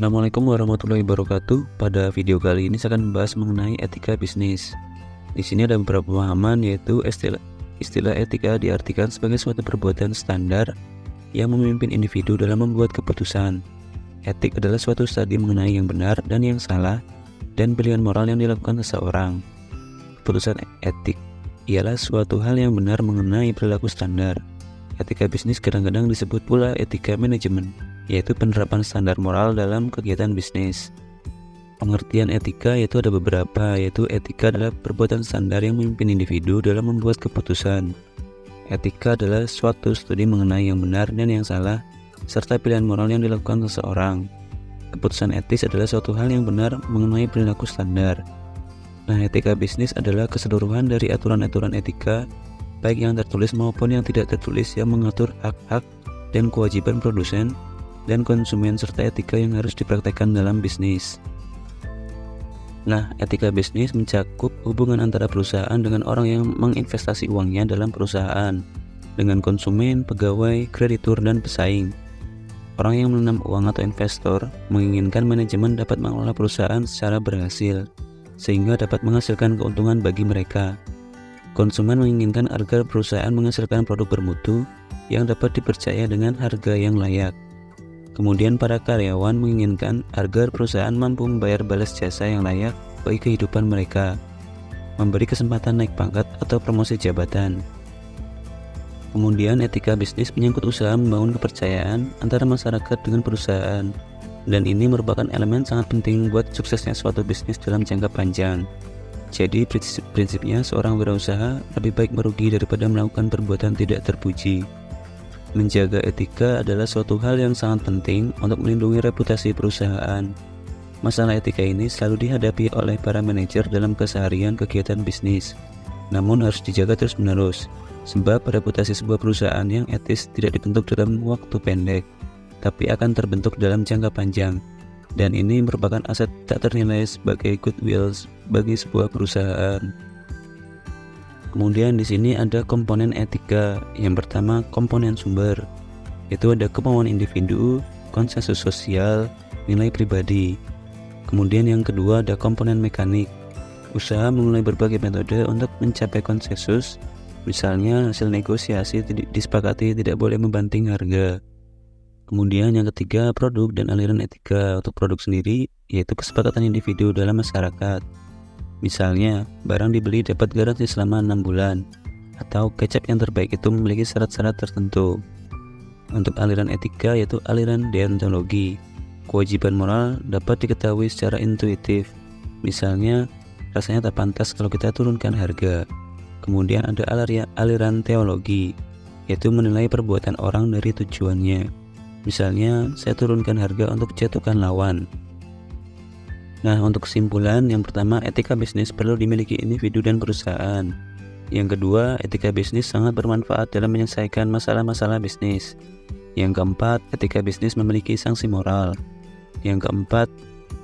Assalamualaikum warahmatullahi wabarakatuh. Pada video kali ini saya akan membahas mengenai etika bisnis. Di sini ada beberapa pemahaman, yaitu istilah etika diartikan sebagai suatu perbuatan standar yang memimpin individu dalam membuat keputusan. Etik adalah suatu studi mengenai yang benar dan yang salah dan pilihan moral yang dilakukan seseorang. Keputusan etik ialah suatu hal yang benar mengenai perilaku standar. Etika bisnis kadang-kadang disebut pula etika manajemen, yaitu penerapan standar moral dalam kegiatan bisnis. Pengertian etika yaitu ada beberapa, yaitu etika adalah perbuatan standar yang memimpin individu dalam membuat keputusan. Etika adalah suatu studi mengenai yang benar dan yang salah, serta pilihan moral yang dilakukan seseorang. Keputusan etis adalah suatu hal yang benar mengenai perilaku standar. Nah, etika bisnis adalah keseluruhan dari aturan-aturan etika, baik yang tertulis maupun yang tidak tertulis, yang mengatur hak-hak dan kewajiban produsen dan konsumen serta etika yang harus dipraktekkan dalam bisnis. Nah, etika bisnis mencakup hubungan antara perusahaan dengan orang yang menginvestasi uangnya dalam perusahaan, dengan konsumen, pegawai, kreditur, dan pesaing. Orang yang menanam uang atau investor menginginkan manajemen dapat mengelola perusahaan secara berhasil, sehingga dapat menghasilkan keuntungan bagi mereka. Konsumen menginginkan agar perusahaan menghasilkan produk bermutu yang dapat dipercaya dengan harga yang layak. Kemudian para karyawan menginginkan agar perusahaan mampu membayar balas jasa yang layak bagi kehidupan mereka, memberi kesempatan naik pangkat atau promosi jabatan. Kemudian etika bisnis menyangkut usaha membangun kepercayaan antara masyarakat dengan perusahaan, dan ini merupakan elemen sangat penting buat suksesnya suatu bisnis dalam jangka panjang. Jadi prinsipnya seorang wirausaha lebih baik merugi daripada melakukan perbuatan tidak terpuji. Menjaga etika adalah suatu hal yang sangat penting untuk melindungi reputasi perusahaan. Masalah etika ini selalu dihadapi oleh para manajer dalam keseharian kegiatan bisnis, namun harus dijaga terus-menerus, sebab reputasi sebuah perusahaan yang etis tidak dibentuk dalam waktu pendek, tapi akan terbentuk dalam jangka panjang. Dan ini merupakan aset tak ternilai sebagai goodwill bagi sebuah perusahaan. Kemudian di sini ada komponen etika. Yang pertama, komponen sumber. Itu ada kemauan individu, konsensus sosial, nilai pribadi. Kemudian yang kedua ada komponen mekanik. Usaha memulai berbagai metode untuk mencapai konsensus. Misalnya hasil negosiasi disepakati tidak boleh membanting harga. Kemudian yang ketiga, produk dan aliran etika. Untuk produk sendiri, yaitu kesepakatan individu dalam masyarakat. Misalnya, barang dibeli dapat garansi selama 6 bulan, atau kecap yang terbaik itu memiliki syarat-syarat tertentu. Untuk aliran etika, yaitu aliran deontologi. Kewajiban moral dapat diketahui secara intuitif. Misalnya, rasanya tak pantas kalau kita turunkan harga. Kemudian ada aliran teologi, yaitu menilai perbuatan orang dari tujuannya. Misalnya, saya turunkan harga untuk jatuhkan lawan. Nah, untuk kesimpulan, yang pertama, etika bisnis perlu dimiliki individu dan perusahaan. Yang kedua, etika bisnis sangat bermanfaat dalam menyelesaikan masalah-masalah bisnis. Yang keempat, etika bisnis memiliki sanksi moral. Yang keempat,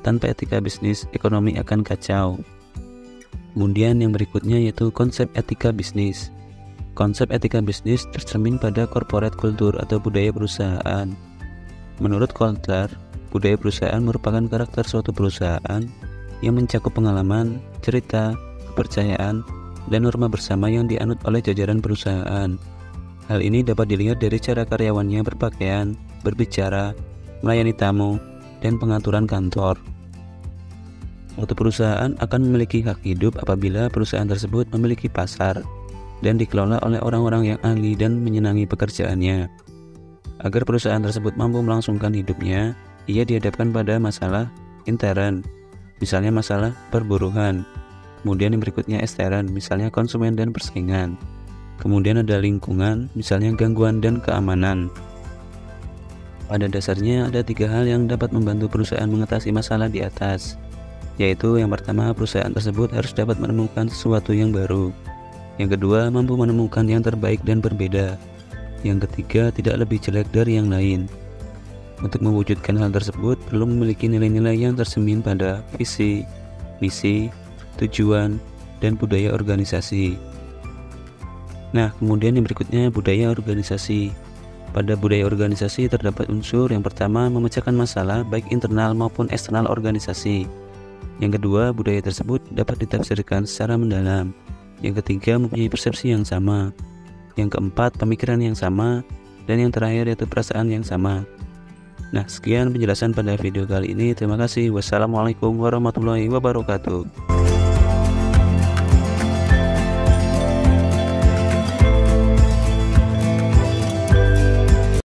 tanpa etika bisnis, ekonomi akan kacau. Kemudian yang berikutnya yaitu konsep etika bisnis. Konsep etika bisnis tercermin pada corporate culture atau budaya perusahaan. Menurut Kotler, budaya perusahaan merupakan karakter suatu perusahaan yang mencakup pengalaman, cerita, kepercayaan, dan norma bersama yang dianut oleh jajaran perusahaan. Hal ini dapat dilihat dari cara karyawannya berpakaian, berbicara, melayani tamu, dan pengaturan kantor. Suatu perusahaan akan memiliki hak hidup apabila perusahaan tersebut memiliki pasar dan dikelola oleh orang-orang yang ahli dan menyenangi pekerjaannya. Agar perusahaan tersebut mampu melangsungkan hidupnya, ia dihadapkan pada masalah intern, misalnya masalah perburuhan. Kemudian yang berikutnya ekstern, misalnya konsumen dan persaingan. Kemudian ada lingkungan, misalnya gangguan dan keamanan. Pada dasarnya ada 3 hal yang dapat membantu perusahaan mengatasi masalah di atas, yaitu yang pertama, perusahaan tersebut harus dapat menemukan sesuatu yang baru. Yang kedua, mampu menemukan yang terbaik dan berbeda. Yang ketiga, tidak lebih jelek dari yang lain. Untuk mewujudkan hal tersebut, perlu memiliki nilai-nilai yang tercermin pada visi, misi, tujuan, dan budaya organisasi. Nah, kemudian yang berikutnya budaya organisasi. Pada budaya organisasi terdapat unsur yang pertama memecahkan masalah baik internal maupun eksternal organisasi. Yang kedua, budaya tersebut dapat ditafsirkan secara mendalam. Yang ketiga, mempunyai persepsi yang sama. Yang keempat, pemikiran yang sama. Dan yang terakhir yaitu perasaan yang sama. Nah, sekian penjelasan pada video kali ini. Terima kasih. Wassalamualaikum warahmatullahi wabarakatuh.